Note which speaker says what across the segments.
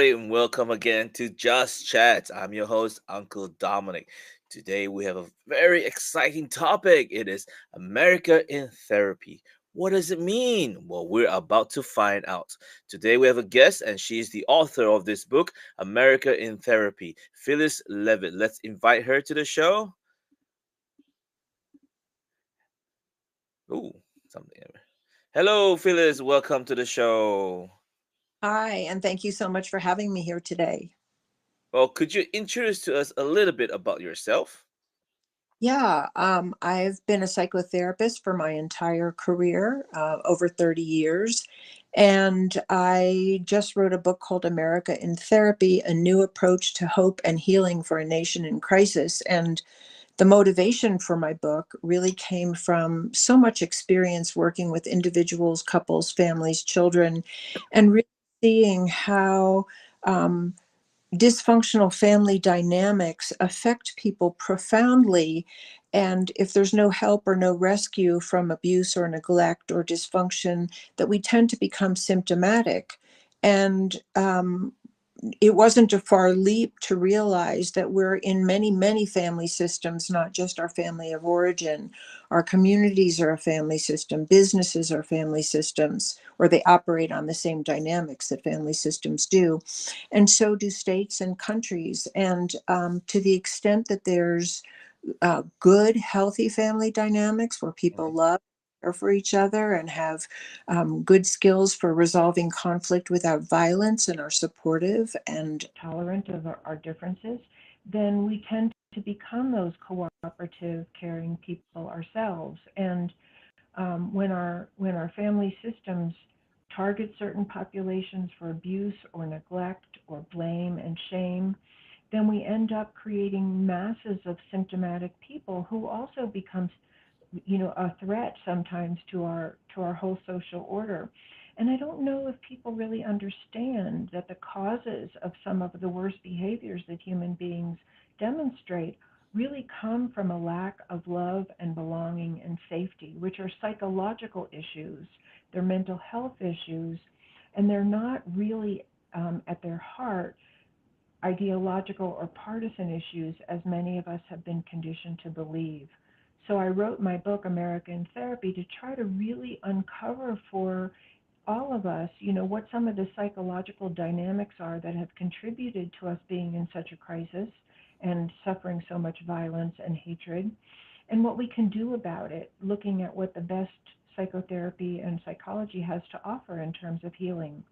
Speaker 1: everybody, and welcome again to Just Chat. I'm your host, Uncle Dominic. Today, we have a very exciting topic. It is America in Therapy. What does it mean? Well, we're about to find out. Today, we have a guest, and she's the author of this book, America in Therapy, Phyllis Leavitt. Let's invite her to the show. Ooh, something. Hello, Phyllis. Welcome to the show.
Speaker 2: Hi, and thank you so much for having me here today.
Speaker 1: Well, could you introduce to us a little bit about yourself?
Speaker 2: Yeah, I've been a psychotherapist for my entire career, over 30 years. And I just wrote a book called America in Therapy, a new approach to hope and healing for a nation in crisis. And the motivation for my book really came from so much experience working with individuals, couples, families, children, and really seeing how dysfunctional family dynamics affect people profoundly. And if there's no help or no rescue from abuse or neglect or dysfunction, that we tend to become symptomatic. And it wasn't a far leap to realize that we're in many, many family systems, not just our family of origin. Our communities are a family system, businesses are family systems, or they operate on the same dynamics that family systems do. And so do states and countries. And to the extent that there's good, healthy family dynamics where people love, care for each other, and have good skills for resolving conflict without violence and are supportive and tolerant of our differences, then we tend to become those cooperative, caring people ourselves. And when our family systems target certain populations for abuse or neglect or blame and shame, then we end up creating masses of symptomatic people who also becomes, a threat sometimes to our whole social order. And I don't know if people really understand that the causes of some of the worst behaviors that human beings demonstrate really come from a lack of love and belonging and safety, which are psychological issues, they're mental health issues, and they're not really at their heart ideological or partisan issues as many of us have been conditioned to believe. So I wrote my book, America in Therapy, to try to really uncover for all of us, what some of the psychological dynamics are that have contributed to us being in such a crisis and suffering so much violence and hatred, and what we can do about it, looking at what the best psychotherapy and psychology has to offer in terms of healing.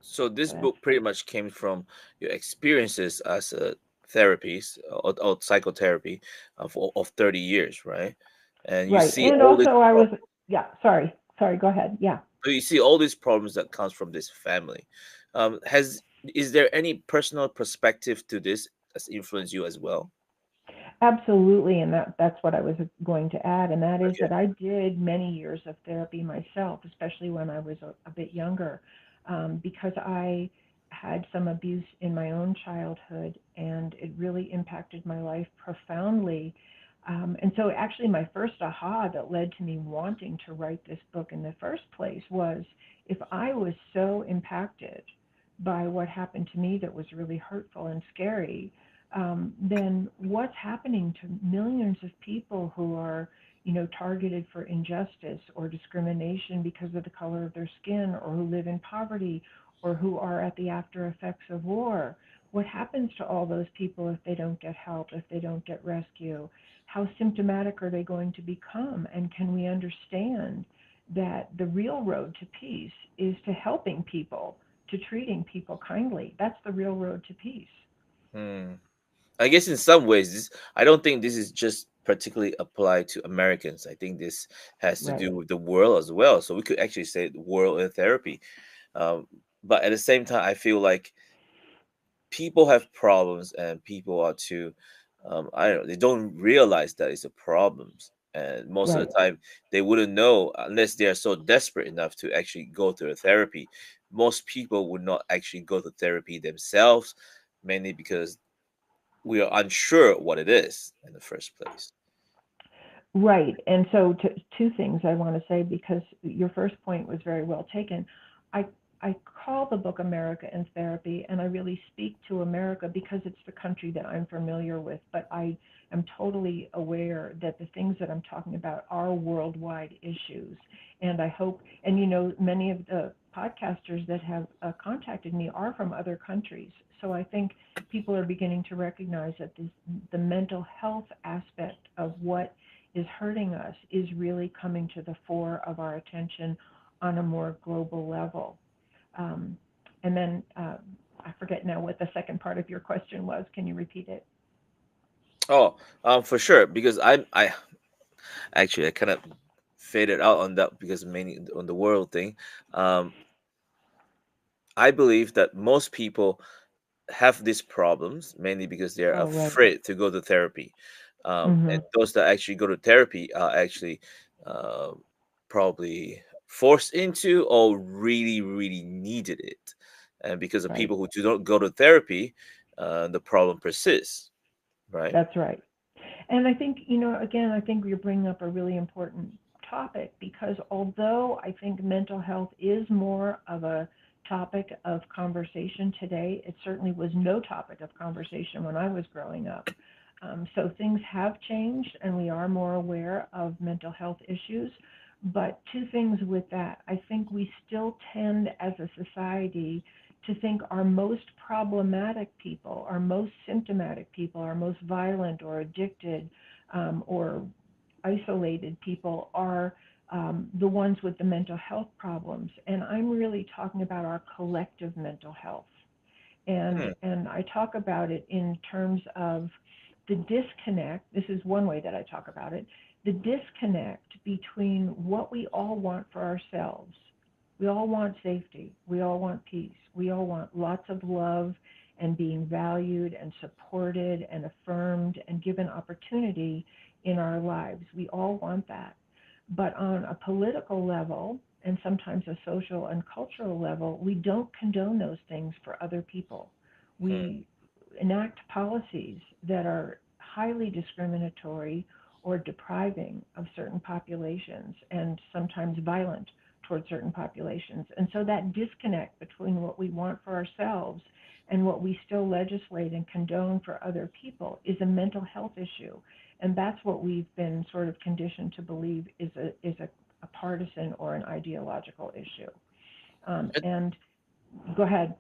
Speaker 1: So this
Speaker 2: So that's
Speaker 1: book pretty much came from your experiences as a therapist or psychotherapy of 30 years, right? And you
Speaker 2: right.
Speaker 1: see
Speaker 2: And
Speaker 1: all
Speaker 2: also,
Speaker 1: these
Speaker 2: I was,
Speaker 1: problems.
Speaker 2: yeah, sorry, go ahead. Yeah.
Speaker 1: So you see all these problems that comes from this family. Has Is there any personal perspective to this that's influenced you as well?
Speaker 2: Absolutely, and that's what I was going to add, and that is
Speaker 1: Okay.
Speaker 2: that I did many years of therapy myself, especially when I was a bit younger, because I had some abuse in my own childhood, and it really impacted my life profoundly. And so, actually, my first aha that led to me wanting to write this book in the first place was if I was so impacted by what happened to me that was really hurtful and scary, then what's happening to millions of people who are, targeted for injustice or discrimination because of the color of their skin, or who live in poverty, or who are at the after effects of war? What happens to all those people if they don't get help, if they don't get rescue? How symptomatic are they going to become? And can we understand that the real road to peace is to helping people, to treating people kindly? That's the real road to peace.
Speaker 1: Hmm. I guess in some ways, I don't think this is just particularly applied to Americans. I think this has to
Speaker 2: Right.
Speaker 1: do with the world as well. So we could actually say the world in therapy. Um, but at the same time, I feel like people have problems and people are too, I don't know, they don't realize that it's a problem. And most of
Speaker 2: Right.
Speaker 1: the time, they wouldn't know unless they are so desperate enough to actually go to a therapy. Most people would not actually go to therapy themselves, mainly because we are unsure what it is in the first place.
Speaker 2: Right. And so, two things I want to say, because your first point was very well taken. I I call the book America in Therapy, and I really speak to America because it's the country that I'm familiar with. But I am totally aware that the things that I'm talking about are worldwide issues. And I hope, and many of the podcasters that have contacted me are from other countries. So I think people are beginning to recognize that the mental health aspect of what is hurting us is really coming to the fore of our attention on a more global level. Um, and then I forget now what the second part of your question was. Can you repeat it?
Speaker 1: Oh, for sure. Because I actually I kind of faded out on that because mainly on the world thing. Um, I believe that most people have these problems mainly because they're
Speaker 2: Oh, right.
Speaker 1: afraid to go to therapy. And
Speaker 2: Mm-hmm.
Speaker 1: those that actually go to therapy are actually uh, probably forced into or really, really needed it. And because of
Speaker 2: Right.
Speaker 1: people who do not go to therapy, the problem persists, right?
Speaker 2: That's right. And I think, again, I think you're bringing up a really important topic because although I think mental health is more of a topic of conversation today, it certainly was no topic of conversation when I was growing up. So things have changed and we are more aware of mental health issues. But two things with that. I think we still tend as a society to think our most problematic people, our most symptomatic people, our most violent or addicted or isolated people are the ones with the mental health problems. And I'm really talking about our collective mental health.
Speaker 1: Hmm.
Speaker 2: And I talk about it in terms of the disconnect. This is one way that I talk about it. The disconnect between what we all want for ourselves. We all want safety. We all want peace. We all want lots of love and being valued and supported and affirmed and given opportunity in our lives. We all want that. But on a political level, and sometimes a social and cultural level, we don't condone those things for other people.
Speaker 1: Hmm.
Speaker 2: We enact policies that are highly discriminatory or depriving of certain populations and sometimes violent towards certain populations. And so that disconnect between what we want for ourselves and what we still legislate and condone for other people is a mental health issue. And that's what we've been sort of conditioned to believe is a partisan or an ideological issue. And go ahead.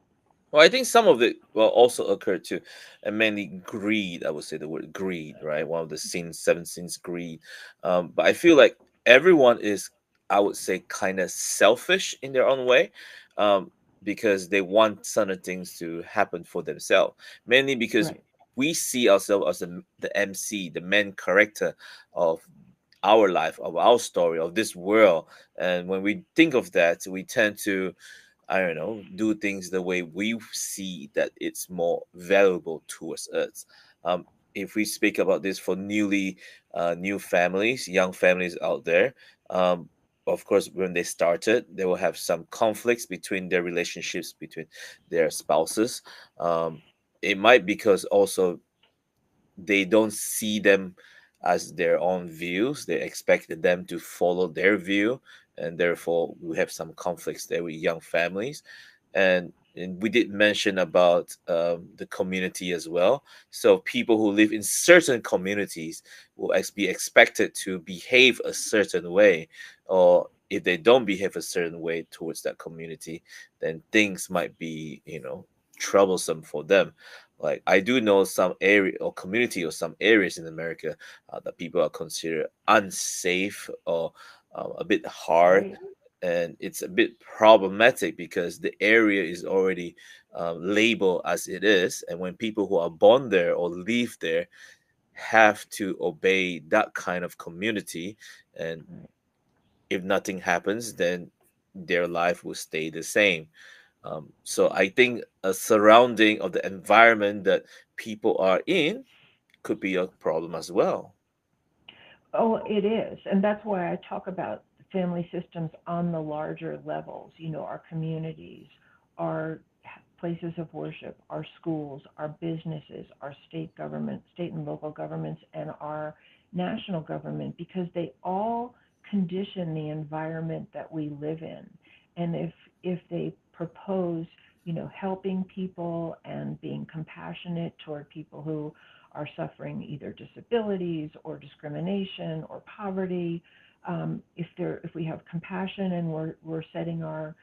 Speaker 1: Well, I think some of it will also occur too, and mainly greed. I would say the word greed, right? One of the sins, seven sins, greed. But I feel like everyone is, I would say, kind of selfish in their own way, um, because they want certain things to happen for themselves. Mainly because
Speaker 2: Right.
Speaker 1: we see ourselves as the MC, the main character of our life, of our story, of this world. And when we think of that, we tend to, I don't know, do things the way we see that it's more valuable towards us. If we speak about this for new families, young families out there, um, of course, when they started, they will have some conflicts between their relationships between their spouses. Um, it might because also they don't see them as their own views. They expect them to follow their view, and therefore we have some conflicts there with young families. And we did mention about the community as well. So people who live in certain communities will be expected to behave a certain way, or if they don't behave a certain way towards that community, then things might be, troublesome for them. Like I do know some area or community or some areas in America that people are considered unsafe or a bit hard,
Speaker 2: Right.
Speaker 1: and it's a bit problematic because the area is already labeled as it is, and when people who are born there or live there have to obey that kind of community, and
Speaker 2: Right.
Speaker 1: if nothing happens, then their life will stay the same. So I think a surrounding of the environment that people are in could be a problem as well.
Speaker 2: Oh, it is. And that's why I talk about family systems on the larger levels, our communities, our places of worship, our schools, our businesses, our state government, state and local governments, and our national government, because they all condition the environment that we live in. And if they propose, helping people and being compassionate toward people who are suffering either disabilities or discrimination or poverty. If we have compassion and we're setting our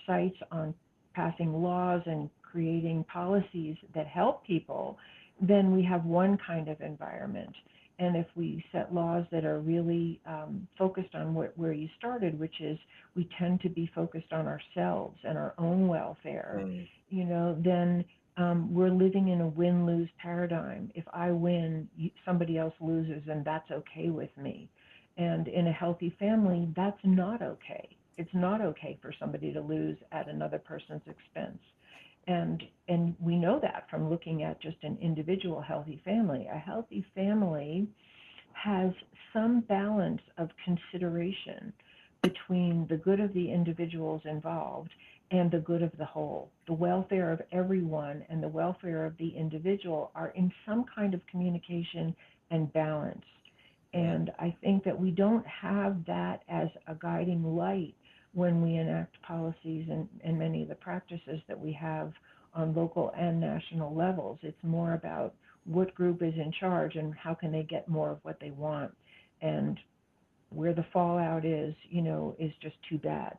Speaker 2: sights on passing laws and creating policies that help people, then we have one kind of environment. And if we set laws that are really focused on where you started, which is we tend to be focused on ourselves and our own welfare,
Speaker 1: Mm.
Speaker 2: then we're living in a win-lose paradigm. If I win, somebody else loses, and that's okay with me. And in a healthy family, that's not okay. It's not okay for somebody to lose at another person's expense. And we know that from looking at just an individual healthy family. A healthy family has some balance of consideration between the good of the individuals involved and the good of the whole. The welfare of everyone and the welfare of the individual are in some kind of communication and balance.
Speaker 1: Mm.
Speaker 2: And I think that we don't have that as a guiding light when we enact policies and many of the practices that we have on local and national levels. It's more about what group is in charge and how can they get more of what they want. And where the fallout is just too bad.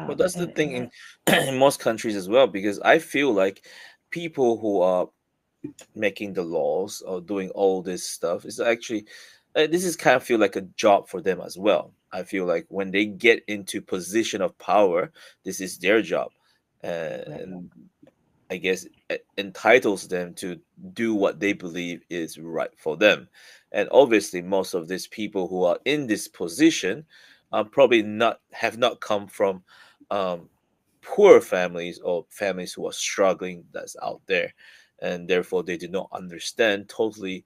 Speaker 1: Well, that's the
Speaker 2: And
Speaker 1: thing in
Speaker 2: that
Speaker 1: in most countries as well, because I feel like people who are making the laws or doing all this stuff is actually this is kind of feel like a job for them as well. I feel like when they get into position of power, this is their job,
Speaker 2: right.
Speaker 1: and I guess entitles them to do what they believe is right for them. And obviously, most of these people who are in this position probably not have not come from um, poor families or families who are struggling that's out there, and therefore they do not understand totally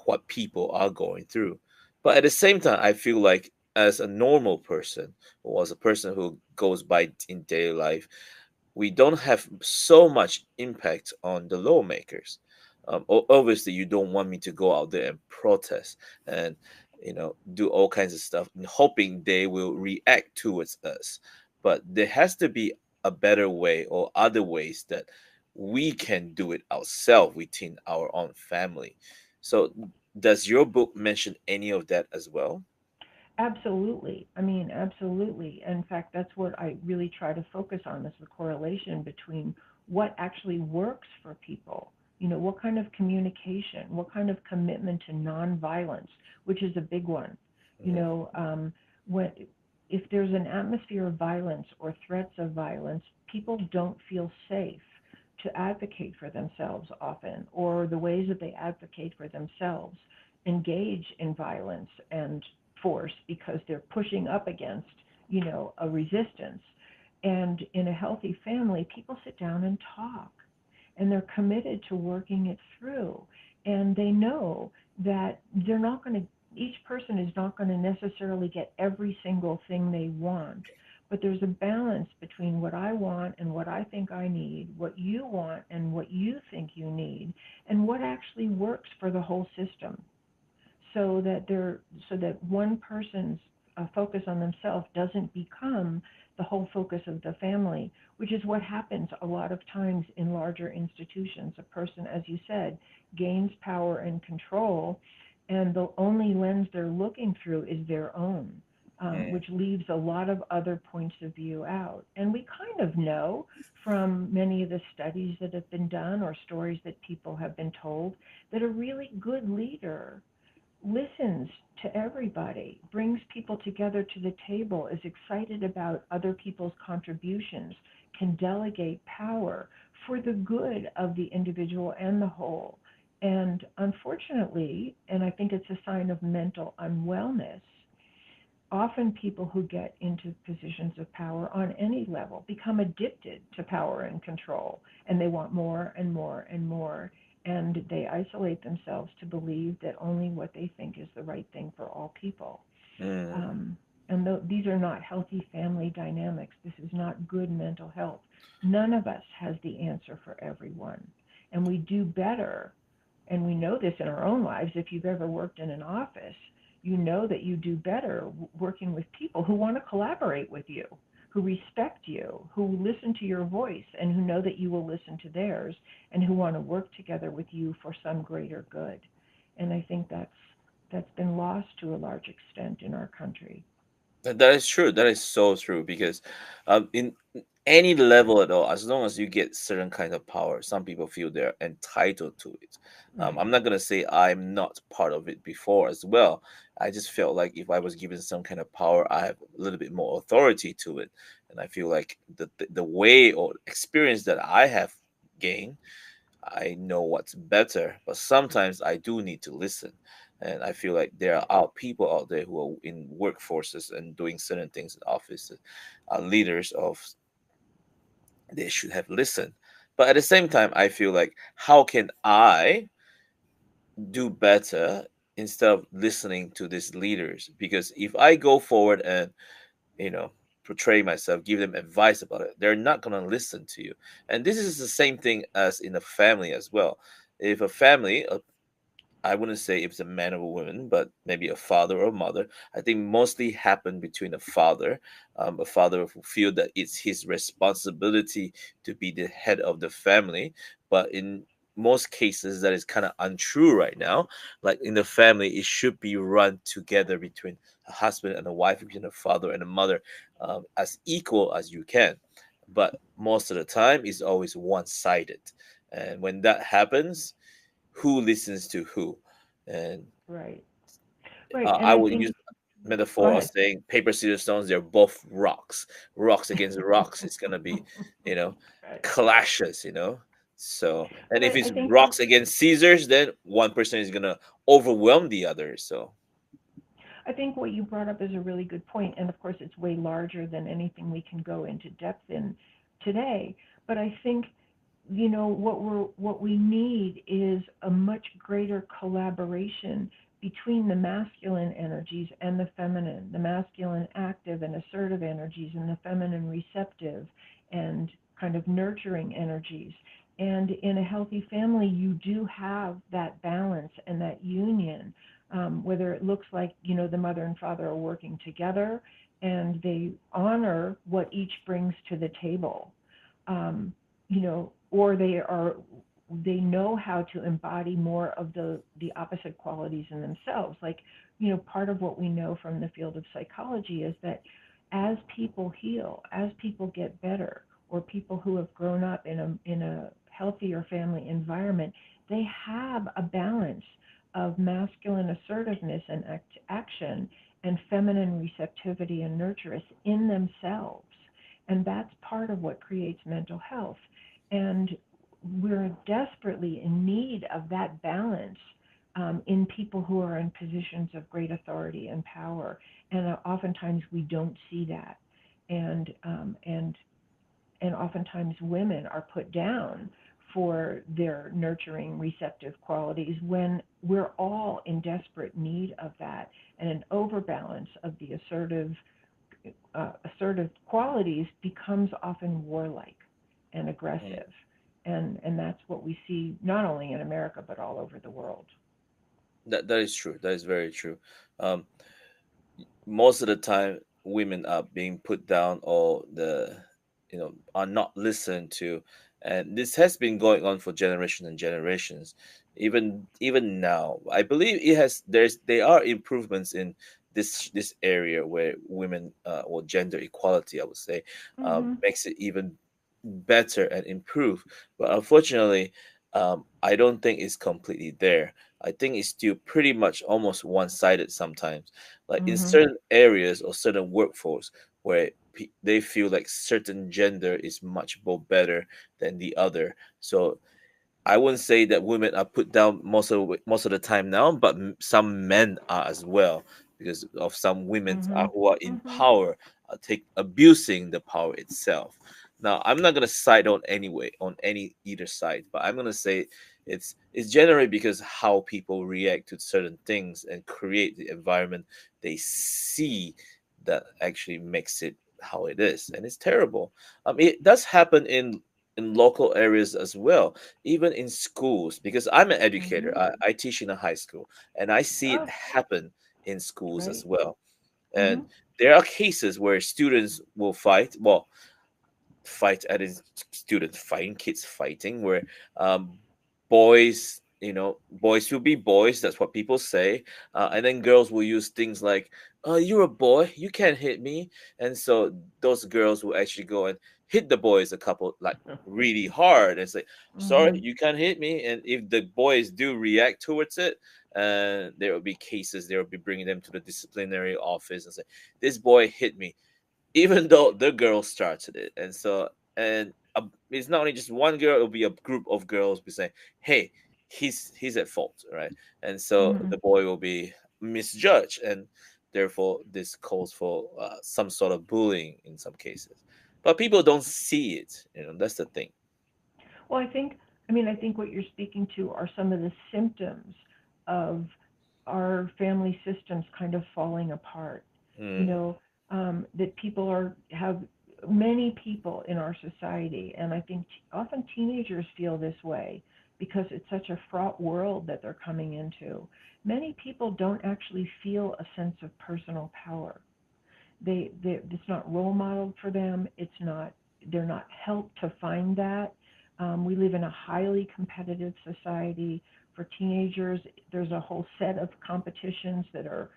Speaker 1: what people are going through. But at the same time, I feel like as a normal person or as a person who goes by in daily life, we don't have so much impact on the lawmakers. Obviously, you don't want me to go out there and protest and do all kinds of stuff, hoping they will react towards us. But there has to be a better way or other ways that we can do it ourselves within our own family. So, does your book mention any of that as well?
Speaker 2: Absolutely. I mean, absolutely. In fact, that's what I really try to focus on is the correlation between what actually works for people. What kind of communication, what kind of commitment to nonviolence, which is a big one. You
Speaker 1: Hmm.
Speaker 2: know, when if there's an atmosphere of violence or threats of violence, people don't feel safe to advocate for themselves often, or the ways that they advocate for themselves engage in violence and force because they're pushing up against, a resistance. And in a healthy family, people sit down and talk and they're committed to working it through. And they know that they're not going to, each person is not going to necessarily get every single thing they want. But there's a balance between what I want and what I think I need, what you want and what you think you need, and what actually works for the whole system so that one person's focus on themselves doesn't become the whole focus of the family, which is what happens a lot of times in larger institutions. A person, as you said, gains power and control, and the only lens they're looking through is their own, which leaves a lot of other points of view out. And we kind of know from many of the studies that have been done or stories that people have been told that a really good leader listens to everybody, brings people together to the table, is excited about other people's contributions, can delegate power for the good of the individual and the whole. And unfortunately, and I think it's a sign of mental unwellness, often people who get into positions of power on any level become addicted to power and control, and they want more and more and more. And they isolate themselves to believe that only what they think is the right thing for all people.
Speaker 1: Mm.
Speaker 2: These are not healthy family dynamics. This is not good mental health. None of us has the answer for everyone. And we do better, and we know this in our own lives. If you've ever worked in an office, you know that you do better working with people who want to collaborate with you who respect you, who listen to your voice, and who know that you will listen to theirs, and who want to work together with you for some greater good. And I think that's been lost to a large extent in our country.
Speaker 1: That is true. That is so true because in any level at all, as long as you get certain kind of power, some people feel they're entitled to it.
Speaker 2: Right.
Speaker 1: I'm not gonna say I'm not part of it before as well. I just felt like if I was given some kind of power, I have a little bit more authority to it, and I feel like the way or experience that I have gained, I know what's better, but sometimes I do need to listen. And I feel like there are people out there who are in workforces and doing certain things in offices, leaders of, they should have listened. But at the same time, I feel like how can I do better instead of listening to these leaders? Because if I go forward and you know portray myself, give them advice about it, they're not going to listen to you. And this is the same thing as in a family as well. If a family, I wouldn't say if it's a man or a woman, but maybe a father or a mother. I think mostly happen between a father who feel that it's his responsibility to be the head of the family. But in most cases, that is kind of untrue right now. Like in the family, it should be run together between a husband and a wife, between a father and a mother, as equal as you can. But most of the time, it's always one-sided, and when that happens, who listens to who. And
Speaker 2: Right. Right. And
Speaker 1: I
Speaker 2: I
Speaker 1: would
Speaker 2: think,
Speaker 1: use
Speaker 2: go
Speaker 1: metaphor of
Speaker 2: ahead.
Speaker 1: saying paper, scissors, stones. They're both rocks. Rocks against rocks. It's gonna be, you know,
Speaker 2: Right.
Speaker 1: clashes. So, and
Speaker 2: But
Speaker 1: if
Speaker 2: I
Speaker 1: it's
Speaker 2: think
Speaker 1: rocks against scissors, then one person is gonna overwhelm the other. So,
Speaker 2: what you brought up is a really good point, and of course, it's way larger than anything we can go into depth in today. But I think, what we need is a much greater collaboration between the masculine energies and the masculine active and assertive energies, and the feminine receptive and kind of nurturing energies. And in a healthy family, you do have that balance and that union, whether it looks like, the mother and father are working together and they honor what each brings to the table, or they know how to embody more of the opposite qualities in themselves. Like, part of what we know from the field of psychology is that as people heal, as people get better, or people who have grown up in a healthier family environment, they have a balance of masculine assertiveness and action, and feminine receptivity and nurturance in themselves. And that's part of what creates mental health. And we're desperately in need of that balance, in people who are in positions of great authority and power. And oftentimes we don't see that. And, um, and and oftentimes women are put down for their nurturing, receptive qualities, when we're all in desperate need of that. And an overbalance of the assertive qualities becomes often warlike and
Speaker 1: mm,
Speaker 2: aggressive. And that's what we see not only in America, but all over the world.
Speaker 1: that is true. That is very true. Um, Most of the time women are being put down, or are not listened to, and this has been going on for generations and generations. Even now, I believe it has there are improvements in this area where women, or gender equality, I would say,
Speaker 2: Mm-hmm.
Speaker 1: makes it even better and improve. But unfortunately, I don't think it's completely there. I think it's still pretty much almost one-sided sometimes. Like in
Speaker 2: Mm-hmm.
Speaker 1: certain areas or certain workforce where they feel like certain gender is much more better than the other. So I wouldn't say that women are put down most of the time now, but some men are as well, because of some women
Speaker 2: Mm-hmm.
Speaker 1: who are in
Speaker 2: Mm-hmm.
Speaker 1: power, take abusing the power itself. Now, I'm not gonna side on any either side, but I'm gonna say it's generally because how people react to certain things and create the environment they see that actually makes it how it is, and it's terrible. It does happen in local areas as well, even in schools, because I'm an educator.
Speaker 2: Mm-hmm.
Speaker 1: I teach in a high school, and I see it
Speaker 2: Oh,
Speaker 1: happen in schools as
Speaker 2: great.
Speaker 1: well. And
Speaker 2: Mhm.
Speaker 1: there are cases where students will fight. Well, fight at his students fighting, kids fighting, where boys, boys will be boys. That's what people say, and then girls will use things like, "Oh, you're a boy, you can't hit me," and so those girls will actually go and hit the boys a couple like really hard and say, "Sorry,
Speaker 2: Mhm.
Speaker 1: you can't hit me." And if the boys do react towards it, there will be cases. They will be bringing them to the disciplinary office and say, "This boy hit me," even though the girl started it. And so, and it's not only just one girl; it'll be a group of girls be saying, "Hey, he's at fault," right? And so
Speaker 2: Mhm.
Speaker 1: the boy will be misjudged, and therefore this calls for some sort of bullying in some cases. But people don't see it. That's the thing.
Speaker 2: Well, I think what you're speaking to are some of the symptoms of our family systems kind of falling apart. You
Speaker 1: Mm,
Speaker 2: know, that people have many people in our society, and I think often teenagers feel this way because it's such a fraught world that they're coming into. Many people don't actually feel a sense of personal power. It's not role modeled for them. They're not helped to find that. We live in a highly competitive society. For teenagers, there's a whole set of competitions that are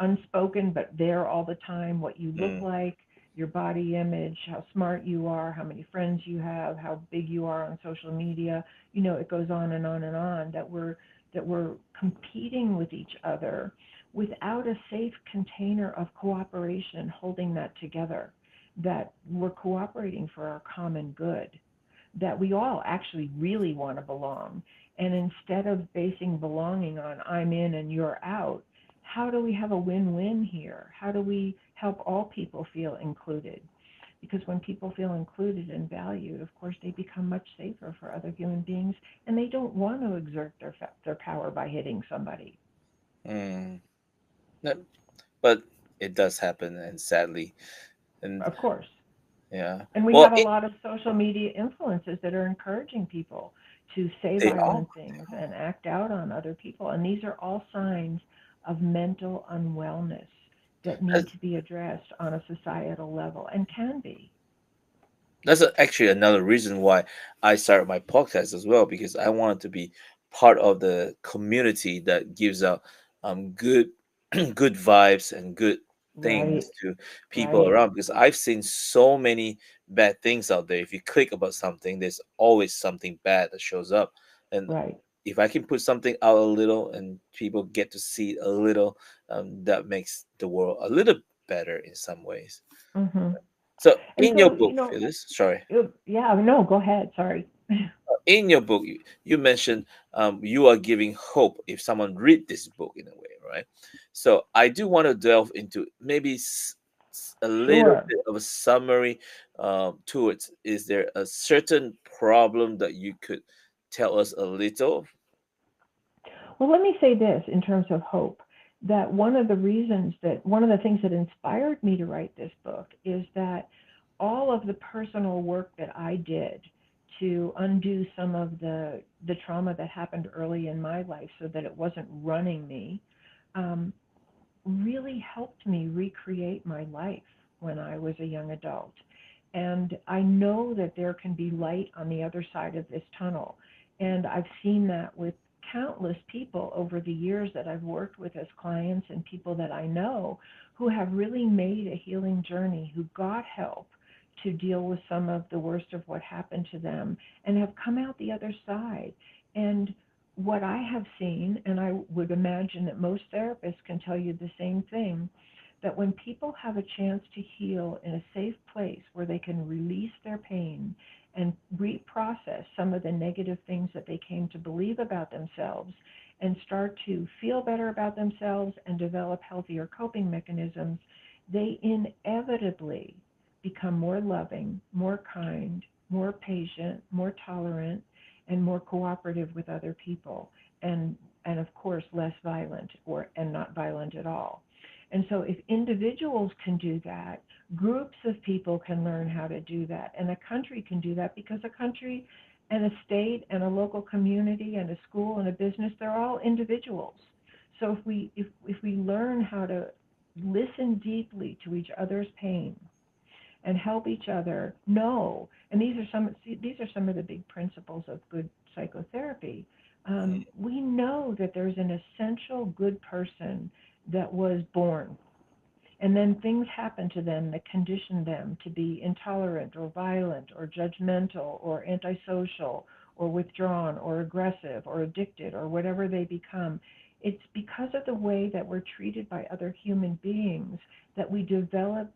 Speaker 2: unspoken but there all the time. What you look
Speaker 1: mm,
Speaker 2: like, your body image, how smart you are, how many friends you have, how big you are on social media. It goes on and on and on. That we're competing with each other without a safe container of cooperation holding that together, that we're cooperating for our common good, that we all actually really want to belong. And instead of basing belonging on I'm in and you're out, how do we have a win-win here? How do we help all people feel included? Because when people feel included and valued, of course, they become much safer for other human beings, and they don't want to exert their power by hitting somebody.
Speaker 1: mm. Yep. But it does happen, and sadly, and
Speaker 2: Of course.
Speaker 1: yeah.
Speaker 2: And we
Speaker 1: Well,
Speaker 2: have a lot of social media influences that are encouraging people to say
Speaker 1: they are.
Speaker 2: violent things and act out on other people. And these are all signs of mental unwellness that need to be addressed on a societal level and can be.
Speaker 1: Actually another reason why I started my podcast as well, because I wanted to be part of the community that gives out good good vibes and good things
Speaker 2: Right,
Speaker 1: to people
Speaker 2: right,
Speaker 1: around, because I've seen so many bad things out there. If you click about something, there's always something bad that shows up. And
Speaker 2: right.
Speaker 1: if I can put something out a little and people get to see it a little, that makes the world a little better in some ways.
Speaker 2: Hmm.
Speaker 1: So
Speaker 2: And
Speaker 1: in your
Speaker 2: so,
Speaker 1: book, Phyllis, sorry,
Speaker 2: yeah, no, go ahead. Sorry.
Speaker 1: in your book, you mentioned you are giving hope if someone read this book in a way, right? So I do want to delve into maybe a little
Speaker 2: Sure.
Speaker 1: bit of a summary to it. Is there a certain problem that you could tell us a little?
Speaker 2: Well, let me say this in terms of hope, that one of the things that inspired me to write this book is that all of the personal work that I did to undo some of the trauma that happened early in my life so that it wasn't running me, um, really helped me recreate my life when I was a young adult. And I know that there can be light on the other side of this tunnel. And I've seen that with countless people over the years that I've worked with as clients and people that I know who have really made a healing journey, who got help to deal with some of the worst of what happened to them and have come out the other side. And what I have seen, and I would imagine that most therapists can tell you the same thing, that when people have a chance to heal in a safe place where they can release their pain and reprocess some of the negative things that they came to believe about themselves and start to feel better about themselves and develop healthier coping mechanisms, they inevitably become more loving, more kind, more patient, more tolerant, and more cooperative with other people, and of course less violent or and not violent at all. And so if individuals can do that, groups of people can learn how to do that, and a country can do that, because a country and a state and a local community and a school and a business, they're all individuals. So if we learn how to listen deeply to each other's pain and help each other know. And these are some of the big principles of good psychotherapy. We know that there's an essential good person that was born, and then things happen to them that condition them to be intolerant or violent or judgmental or antisocial or withdrawn or aggressive or addicted or whatever they become. It's because of the way that we're treated by other human beings that we develop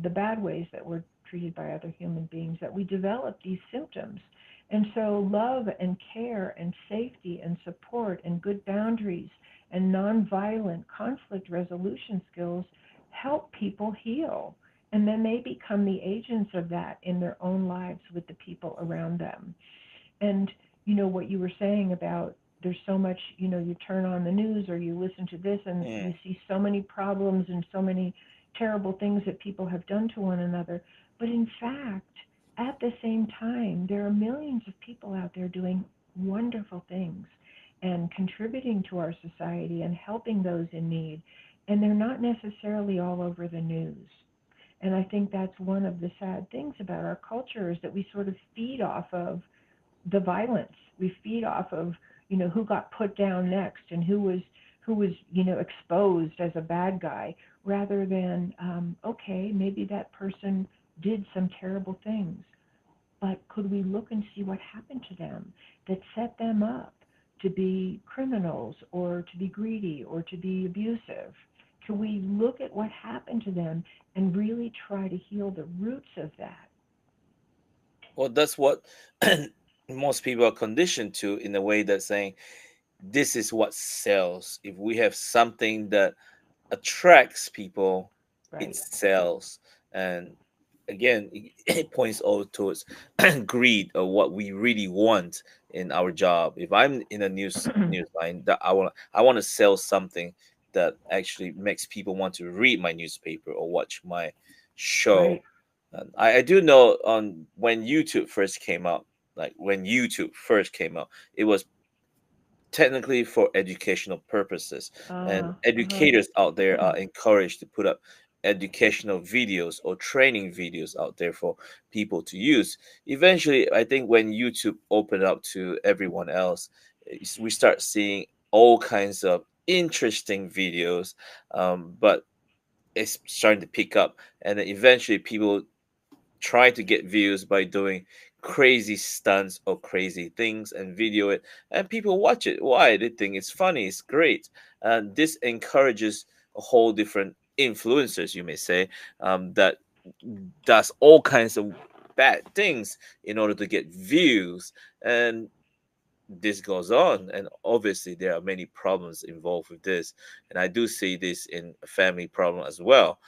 Speaker 2: the bad ways that we're treated by other human beings, that we develop these symptoms. And so, love and care and safety and support and good boundaries and nonviolent conflict resolution skills help people heal. And then they become the agents of that in their own lives with the people around them. And what you were saying about there's so much, you turn on the news or you listen to this and
Speaker 1: Mm,
Speaker 2: you see so many problems and so many terrible things that people have done to one another. But in fact, at the same time, there are millions of people out there doing wonderful things and contributing to our society and helping those in need. And they're not necessarily all over the news. And I think that's one of the sad things about our culture is that we sort of feed off of the violence. We feed off of who got put down next and who was exposed as a bad guy, rather than okay, maybe that person did some terrible things, but could we look and see what happened to them that set them up to be criminals or to be greedy or to be abusive? Can we look at what happened to them and really try to heal the roots of that?
Speaker 1: well, that's what most people are conditioned to, in a way that saying this is what sells. If we have something that attracts people, it
Speaker 2: Right,
Speaker 1: sells. And again, it points all towards greed, or what we really want in our job. If I'm in a news line, that I want to sell something that actually makes people want to read my newspaper or watch my show.
Speaker 2: right,
Speaker 1: And I do know, on when YouTube first came out, like when YouTube first came out, it was technically for educational purposes, and
Speaker 2: uh-huh,
Speaker 1: educators out there are encouraged to put up educational videos or training videos out there for people to use. Eventually, I think when YouTube opened up to everyone else, we start seeing all kinds of interesting videos, but it's starting to pick up, and then eventually people try to get views by doing crazy stunts or crazy things and video it, and people watch it. Why? They think it's funny, it's great. And this encourages a whole different influencers, you may say, that does all kinds of bad things in order to get views. And this goes on, and obviously there are many problems involved with this, and I do see this in a family problem as well.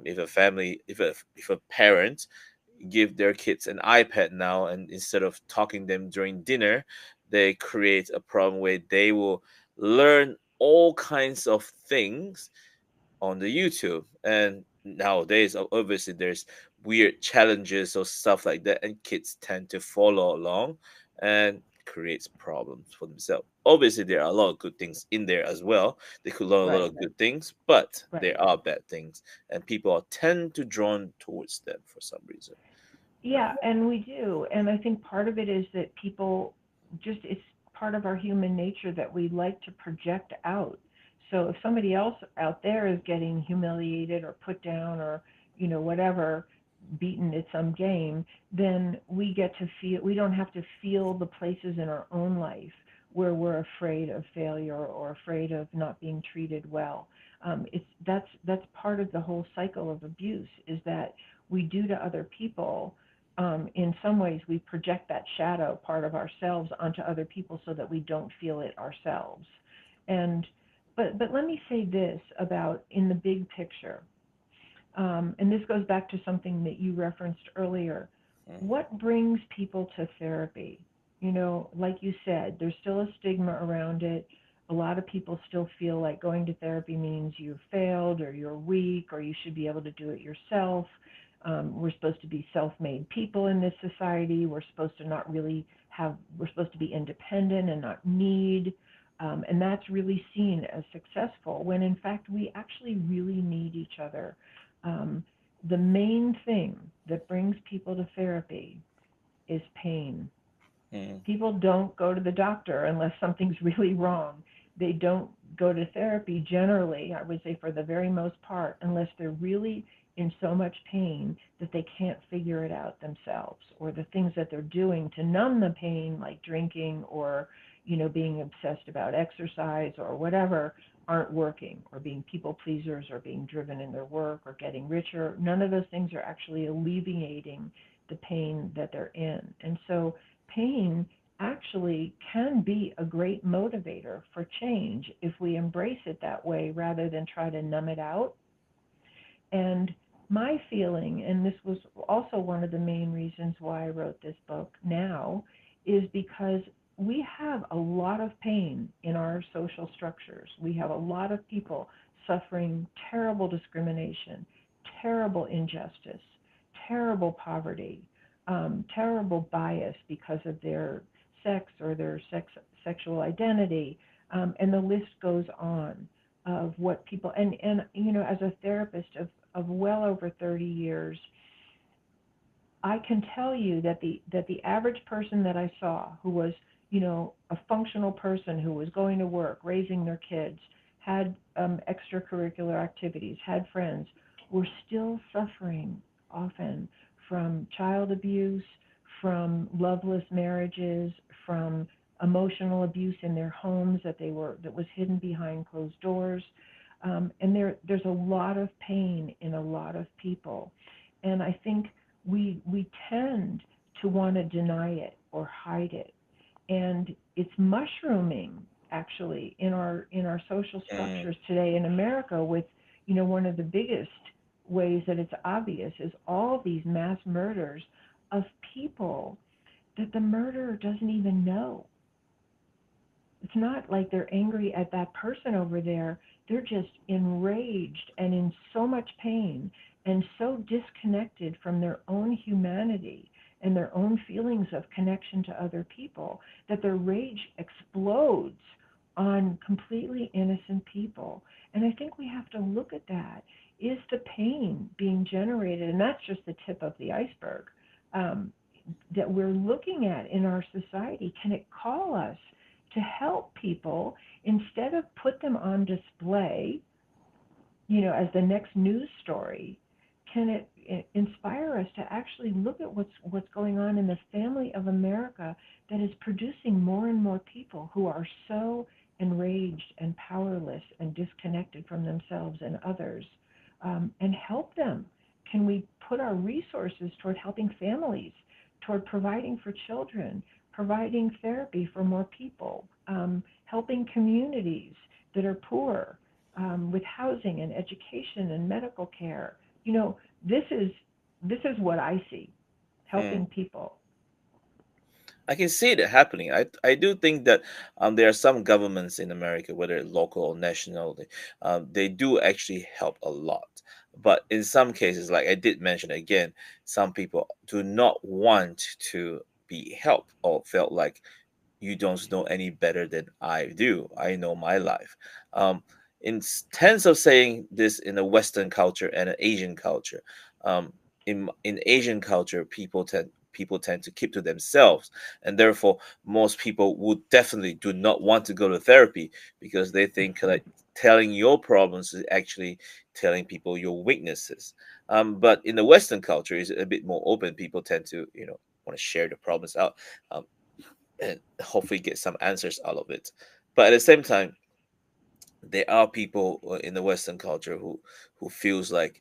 Speaker 1: If a family, if a parent give their kids an iPad now, and instead of talking them during dinner, they create a problem where they will learn all kinds of things on the YouTube. And nowadays, obviously, there's weird challenges or stuff like that, and kids tend to follow along and creates problems for themselves. Obviously, there are a lot of good things in there as well. They could learn a lot
Speaker 2: right,
Speaker 1: of good things, but
Speaker 2: right.
Speaker 1: there are bad things, and people are tend to drawn towards them for some reason.
Speaker 2: Yeah, and we do. And I think part of it is that people just, it's part of our human nature that we like to project out. So if somebody else out there is getting humiliated or put down or, whatever, beaten at some game, then we get to feel, we don't have to feel the places in our own life where we're afraid of failure or afraid of not being treated well. That's part of the whole cycle of abuse, is that we do to other people, in some ways we project that shadow part of ourselves onto other people so that we don't feel it ourselves. And but let me say this about in the big picture, and this goes back to something that you referenced earlier.
Speaker 1: Mhm.
Speaker 2: What brings people to therapy? Like you said, there's still a stigma around it. A lot of people still feel like going to therapy means you've failed or you're weak or you should be able to do it yourself. We're supposed to be self-made people in this society. We're supposed to not really have, we're supposed to be independent and not need. And that's really seen as successful when in fact we actually really need each other. Um, the main thing that brings people to therapy is pain.
Speaker 1: Mm,
Speaker 2: People don't go to the doctor unless something's really wrong. They don't go to therapy generally, I would say for the very most part, unless they're really in so much pain that they can't figure it out themselves, or the things that they're doing to numb the pain, like drinking or being obsessed about exercise or whatever, aren't working, or being people pleasers or being driven in their work or getting richer. None of those things are actually alleviating the pain that they're in. And so pain actually can be a great motivator for change if we embrace it that way rather than try to numb it out. And my feeling, and this was also one of the main reasons why I wrote this book now, is because we have a lot of pain in our social structures. We have a lot of people suffering terrible discrimination, terrible injustice, terrible poverty, terrible bias because of their sex or their sexual identity, and the list goes on of what people, and as a therapist of well over 30 years, I can tell you that the average person that I saw who was, a functional person who was going to work, raising their kids, had extracurricular activities, had friends, were still suffering often from child abuse, from loveless marriages, from emotional abuse in their homes that was hidden behind closed doors. And there's a lot of pain in a lot of people. And I think we tend to want to deny it or hide it, and it's mushrooming actually in our social
Speaker 1: mm,
Speaker 2: structures today in America. With one of the biggest ways that it's obvious is all these mass murders of people that the murderer doesn't even know. It's not like they're angry at that person over there. They're just enraged and in so much pain and so disconnected from their own humanity and their own feelings of connection to other people that their rage explodes on completely innocent people. And I think we have to look at that. Is the pain being generated? And that's just the tip of the iceberg. Um, that we're looking at in our society, can it call us to help people instead of put them on display, as the next news story? Can it inspire us to actually look at what's going on in the family of America that is producing more and more people who are so enraged and powerless and disconnected from themselves and others, and help them? Can we put our resources toward helping families, toward providing for children, providing therapy for more people, helping communities that are poor, with housing and education and medical care? This is what I see,
Speaker 1: mm.
Speaker 2: helping people.
Speaker 1: I can see it happening. I do think that there are some governments in America, whether local or national, they do actually help a lot. But in some cases, like I did mention again, some people do not want to be helped or felt like you don't know any better than I do. I know my life. Um, in terms of saying this in a Western culture and an Asian culture, in Asian culture, people tend to keep to themselves, and therefore most people would definitely do not want to go to therapy because they think that telling your problems is actually telling people your weaknesses. But in the Western culture, is a bit more open. People tend to want to share the problems out. Um, and hopefully get some answers out of it. But at the same time, there are people in the Western culture who feels like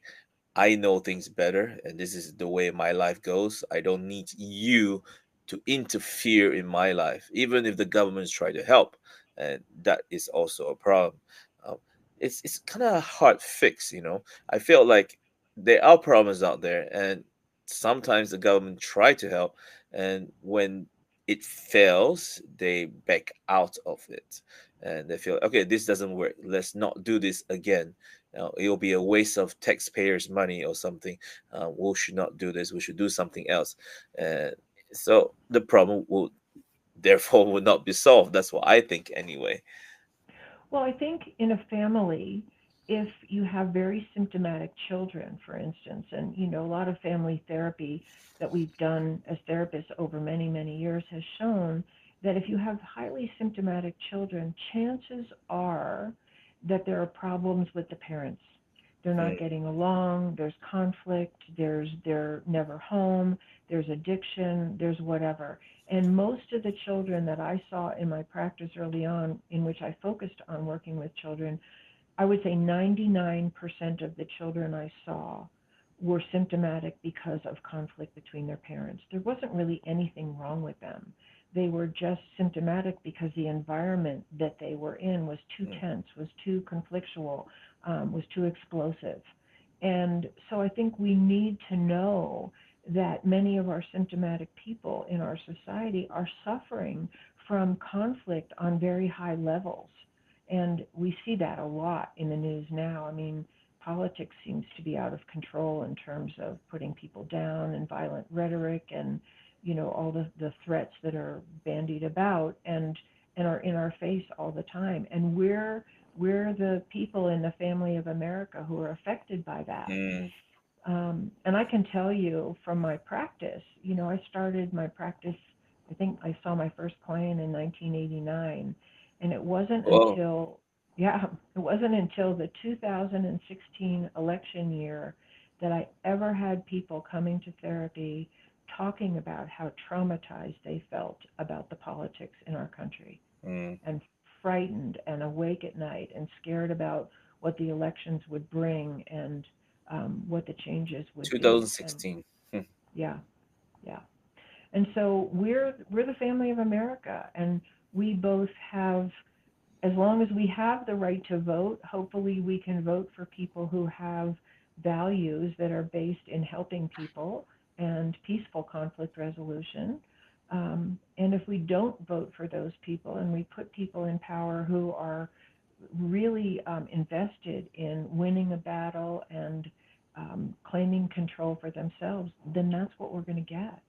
Speaker 1: I know things better, and this is the way my life goes. I don't need you to interfere in my life, even if the governments try to help, and that is also a problem. Um, it's kind of a hard fix. I feel like there are problems out there, and sometimes the government try to help, and when it fails, they back out of it, and they feel okay, this doesn't work. Let's not do this again. It'll be a waste of taxpayers' money or something. We should not do this. We should do something else. And so the problem will therefore will not be solved. That's what I think anyway.
Speaker 2: Well, I think in a family, if you have very symptomatic children, for instance, and a lot of family therapy that we've done as therapists over many, many years has shown that if you have highly symptomatic children, chances are that there are problems with the parents. They're not
Speaker 1: Mm,
Speaker 2: getting along, there's conflict, they're never home, there's addiction, there's whatever. And most of the children that I saw in my practice early on, in which I focused on working with children, I would say 99% of the children I saw were symptomatic because of conflict between their parents. There wasn't really anything wrong with them. They were just symptomatic because the environment that they were in was too
Speaker 1: mm,
Speaker 2: tense, was too conflictual, was too explosive. And so I think we need to know that many of our symptomatic people in our society are suffering from conflict on very high levels. And we see that a lot in the news now. I mean, politics seems to be out of control in terms of putting people down and violent rhetoric and, all the threats that are bandied about and are in our face all the time. And we're the people in the family of America who are affected by that.
Speaker 1: mm.
Speaker 2: And I can tell you from my practice, I started my practice, I think I saw my first client in 1989. And it wasn't
Speaker 1: Oh,
Speaker 2: until, yeah, it wasn't until the 2016 election year that I ever had people coming to therapy talking about how traumatized they felt about the politics in our country
Speaker 1: mm.
Speaker 2: and frightened and awake at night and scared about what the elections would bring and what the changes would be. And
Speaker 1: 2016.
Speaker 2: yeah, yeah. And so we're the family of America, and we both have, as long as we have the right to vote, hopefully we can vote for people who have values that are based in helping people and peaceful conflict resolution. And if we don't vote for those people and we put people in power who are really invested in winning a battle and claiming control for themselves, then that's what we're going to get.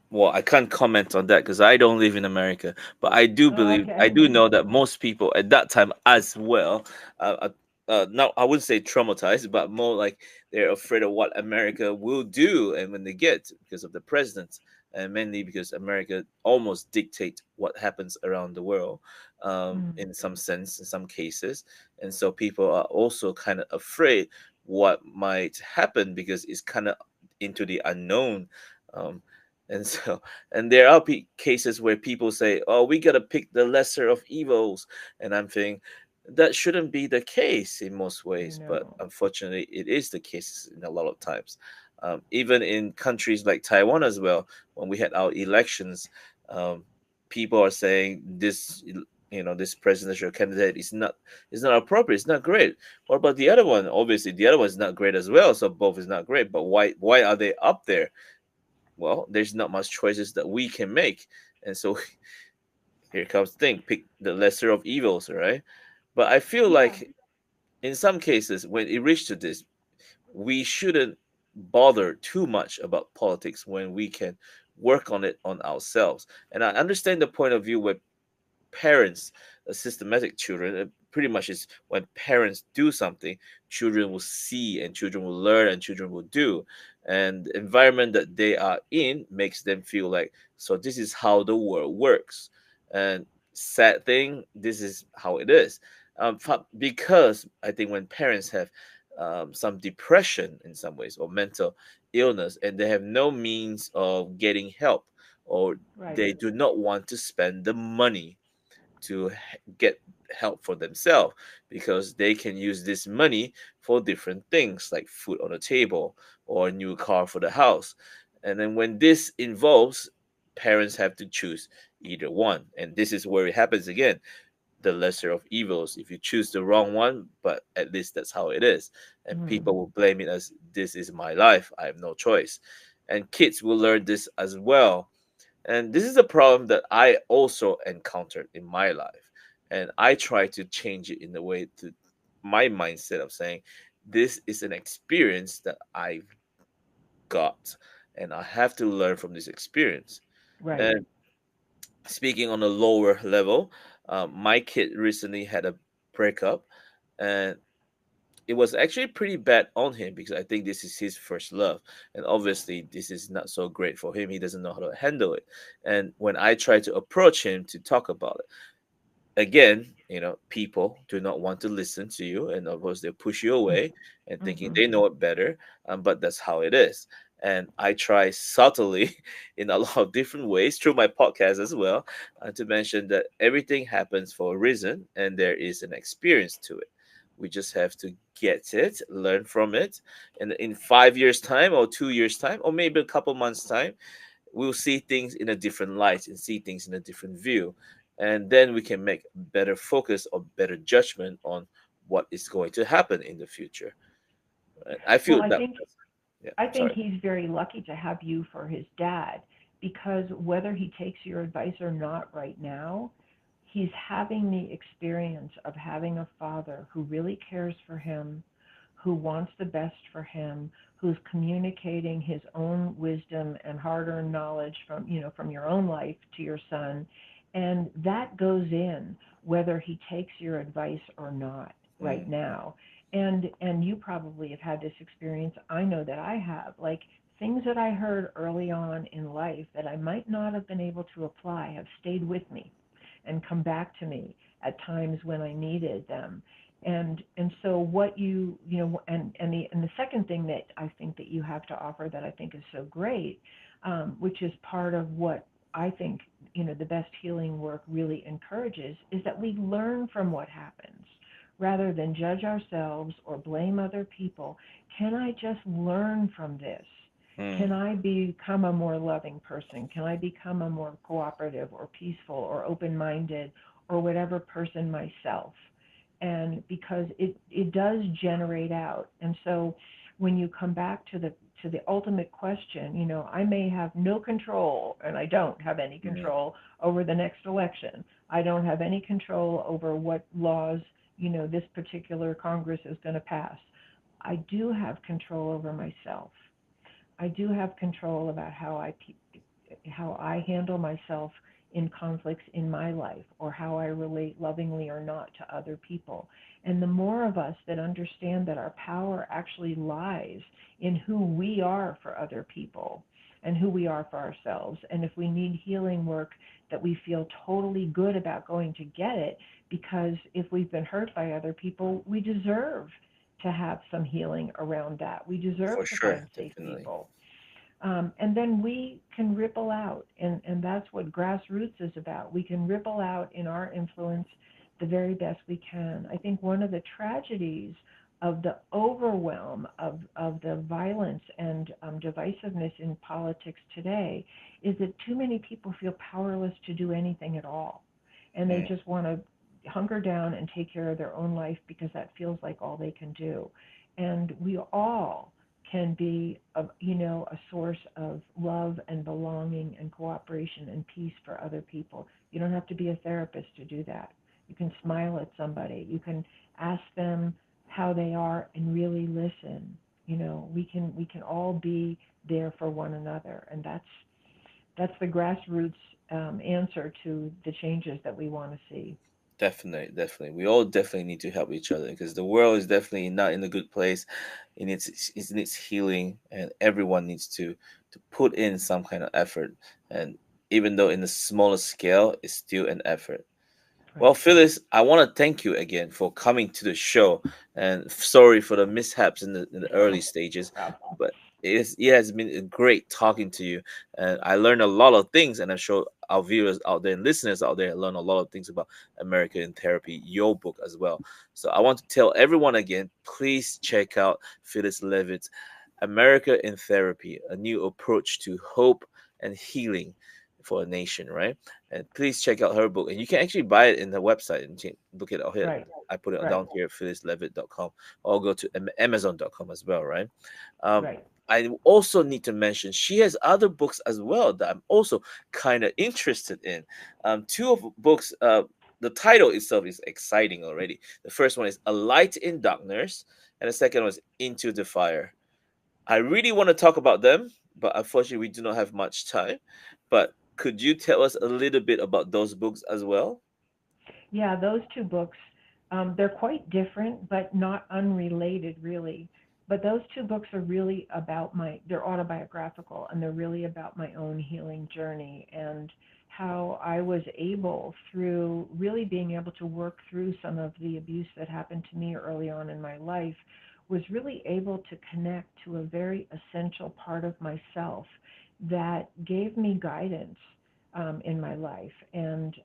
Speaker 1: Well, I can't comment on that because I don't live in America, but I do believe, I
Speaker 2: Okay.
Speaker 1: do know that most people at that time as well, now I wouldn't say traumatized, but more like they're afraid of what America will do, and when they get because of the president, and mainly because America almost dictate what happens around the world,
Speaker 2: Mm,
Speaker 1: in some sense, in some cases, and so people are also kind of afraid what might happen because it's kind of into the unknown. Um, and so, and there are cases where people say, "Oh, we gotta pick the lesser of evils," and I'm thinking that shouldn't be the case in most ways, but
Speaker 2: no.
Speaker 1: unfortunately, it is the case in a lot of times. Even in countries like Taiwan as well, when we had our elections, um, people are saying this presidential candidate is not appropriate, it's not great. What about the other one? Obviously, the other one is not great as well, so both is not great. But why are they up there? Well, there's not much choices that we can make. And so here comes the thing, pick the lesser of evils, right? But I feel
Speaker 2: Yeah.
Speaker 1: like in some cases, when it reaches to this, we shouldn't bother too much about politics when we can work on it on ourselves. And I understand the point of view where parents, systematic children, pretty much is when parents do something, children will see and children will learn and children will do. And the environment that they are in makes them feel like, so this is how the world works. And sad thing, this is how it is. Because I think when parents have some depression in some ways or mental illness and they have no means of getting help, or
Speaker 2: Right.
Speaker 1: they do not want to spend the money to get help for themselves because they can use this money for different things like food on the table or a new car for the house. And then when this involves, parents have to choose either one. And this is where it happens again, the lesser of evils. If you choose the wrong one, but at least that's how it is. And
Speaker 2: Mm,
Speaker 1: people will blame it as this is my life. I have no choice. And kids will learn this as well, and this is a problem that I also encountered in my life. And I try to change it in the way to my mindset of saying, this is an experience that I've got, and I have to learn from this experience.
Speaker 2: right.
Speaker 1: And Speaking on a lower level, my kid recently had a breakup, and it was actually pretty bad on him because I think this is his first love, and obviously this is not so great for him. He doesn't know how to handle it. And when I try to approach him to talk about it, again, people do not want to listen to you, and of course they push you away and thinking
Speaker 2: Mm-hmm.
Speaker 1: they know it better. But that's how it is. And I try subtly in a lot of different ways through my podcast as well, to mention that everything happens for a reason and there is an experience to it. We just have to get it, learn from it, and in 5 years time or 2 years time or maybe a couple months time, we'll see things in a different light and see things in a different view, and then we can make better focus or better judgment on what is going to happen in the future. And I
Speaker 3: Well,
Speaker 1: feel that. Yeah,
Speaker 3: I think
Speaker 1: sorry.
Speaker 3: he's very lucky to have you for his dad, because whether he takes your advice or not right now, he's having the experience of having a father who really cares for him, who wants the best for him, who's communicating his own wisdom and hard-earned knowledge from your own life to your son, and that goes in whether he takes your advice or not right
Speaker 1: Mm,
Speaker 3: now. And you probably have had this experience. I know that I have. Like, things that I heard early on in life that I might not have been able to apply have stayed with me and come back to me at times when I needed them. And so what and the second thing that I think that you have to offer that I think is so great, which is part of what I think the best healing work really encourages, is that we learn from what happens rather than judge ourselves or blame other people. Can I just learn from this? Can
Speaker 1: mm,
Speaker 3: I become a more loving person? Can I become a more cooperative or peaceful or open minded or whatever person myself? And because it does generate out. And so when you come back to the ultimate question, I may have no control, and I don't have any
Speaker 1: mm,
Speaker 3: control over the next election. I don't have any control over what laws, this particular Congress is going to pass. I do have control over myself. I do have control about how I handle myself in conflicts in my life, or how I relate lovingly or not to other people. And the more of us that understand that our power actually lies in who we are for other people and who we are for ourselves. And if we need healing work, that we feel totally good about going to get it, because if we've been hurt by other people, we deserve to have some healing around that. We deserve
Speaker 1: for
Speaker 3: to
Speaker 1: sure,
Speaker 3: find safe
Speaker 1: definitely.
Speaker 3: people. And then we can ripple out, and that's what grassroots is about. We can ripple out in our influence the very best we can. I think one of the tragedies of the overwhelm of the violence and divisiveness in politics today is that too many people feel powerless to do anything at all. And they
Speaker 1: Mm,
Speaker 3: just want to hunker down and take care of their own life because that feels like all they can do. And we all can be a source of love and belonging and cooperation and peace for other people. You don't have to be a therapist to do that. You can smile at somebody. You can ask them how they are and really listen. We can all be there for one another, and that's the grassroots answer to the changes that we want to see.
Speaker 1: definitely, definitely. We all definitely need to help each other because the world is definitely not in a good place. It needs healing, and everyone needs to put in some kind of effort. And even though in the smaller scale, it's still an effort. Well,
Speaker 3: Right.
Speaker 1: Phyllis, I want to thank you again for coming to the show, and sorry for the mishaps in the early stages, but it has been great talking to you, and I learned a lot of things, and I'm sure our viewers out there and listeners out there learn a lot of things about America in Therapy, your book as well. So I want to tell everyone again, please check out Phyllis Leavitt's America in Therapy, a new approach to hope and healing for a nation, right? And please check out her book. And you can actually buy it in the website and look it out here.
Speaker 3: Right.
Speaker 1: I put it
Speaker 3: Right.
Speaker 1: down here at phyllislevitt.com, or go to amazon.com as well, right? Um,
Speaker 3: Right.
Speaker 1: I also need to mention she has other books as well that I'm also kind of interested in. Two of books, the title itself is exciting already. The first one is A Light in Darkness, and the second one is Into the Fire. I really want to talk about them, but unfortunately, we do not have much time. But Could you tell us a little bit about those books as well?
Speaker 3: Yeah, those two books, they're quite different, but not unrelated, really. But those two books are really about they're autobiographical, and they're really about my own healing journey and how I was able, through really being able to work through some of the abuse that happened to me early on in my life, was really able to connect to a very essential part of myself that gave me guidance in my life, and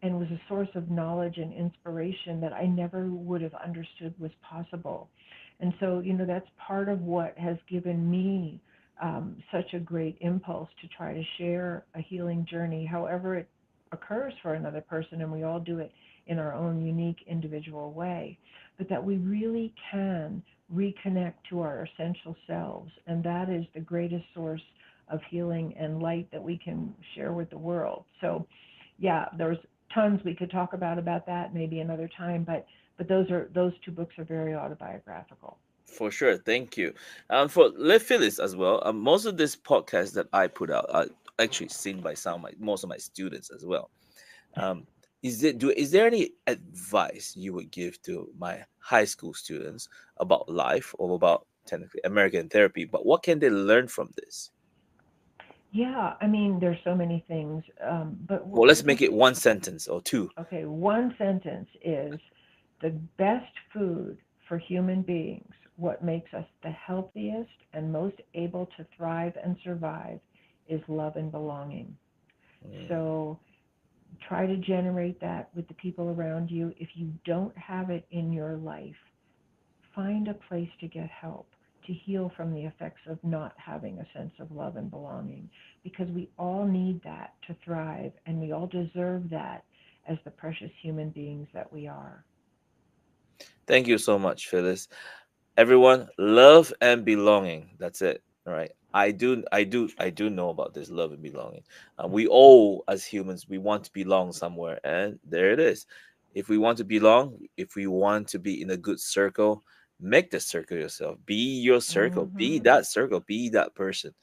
Speaker 3: was a source of knowledge and inspiration that I never would have understood was possible. And so, that's part of what has given me such a great impulse to try to share a healing journey, however it occurs for another person, and we all do it in our own unique individual way, but that we really can reconnect to our essential selves. And that is the greatest source of healing and light that we can share with the world. So, yeah, there's tons we could talk about that maybe another time, but those two books are very autobiographical.
Speaker 1: For sure, thank you. For Liv Phyllis as well. Most of this podcast that I put out are actually seen by most of my students as well. Um, is there any advice you would give to my high school students about life or about technically American therapy? But what can they learn from this?
Speaker 3: Yeah, I mean, there's so many things, but
Speaker 1: Well, let's
Speaker 3: the
Speaker 1: make it
Speaker 3: thing,
Speaker 1: one sentence or two.
Speaker 3: okay, one sentence is: the best food for human beings, what makes us the healthiest and most able to thrive and survive, is love and belonging.
Speaker 1: Mm.
Speaker 3: So try to generate that with the people around you. If you don't have it in your life, find a place to get help, to heal from the effects of not having a sense of love and belonging, because we all need that to thrive, and we all deserve that as the precious human beings that we are.
Speaker 1: Thank you so much, Phyllis. Everyone, love and belonging. That's it. All right. I do know about this love and belonging. We all, as humans, we want to belong somewhere, and there it is. If we want to belong, if we want to be in a good circle, make the circle yourself. Be your circle. Be
Speaker 3: Mm-hmm.
Speaker 1: that circle. Be that person.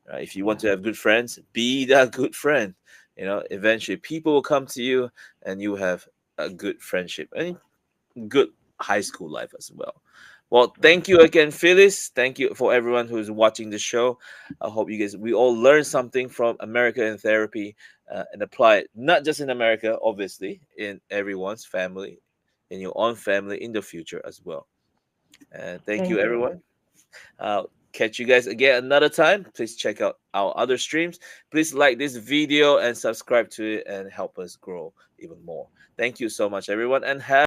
Speaker 1: Right? If you want
Speaker 3: Yeah.
Speaker 1: to have good friends, be that good friend. Eventually, people will come to you, and you have a good friendship and good high school life as well. Well,
Speaker 3: Right.
Speaker 1: thank you again, Phyllis. Thank you for everyone who's watching the show. I hope we all learn something from America in therapy and apply it not just in America, obviously, in everyone's family, in your own family in the future as well. And thank you,
Speaker 3: Thank you.
Speaker 1: everyone. Catch you guys again another time. Please check out our other streams. Please like this video and subscribe to it and help us grow even more. Thank you so much, everyone, and have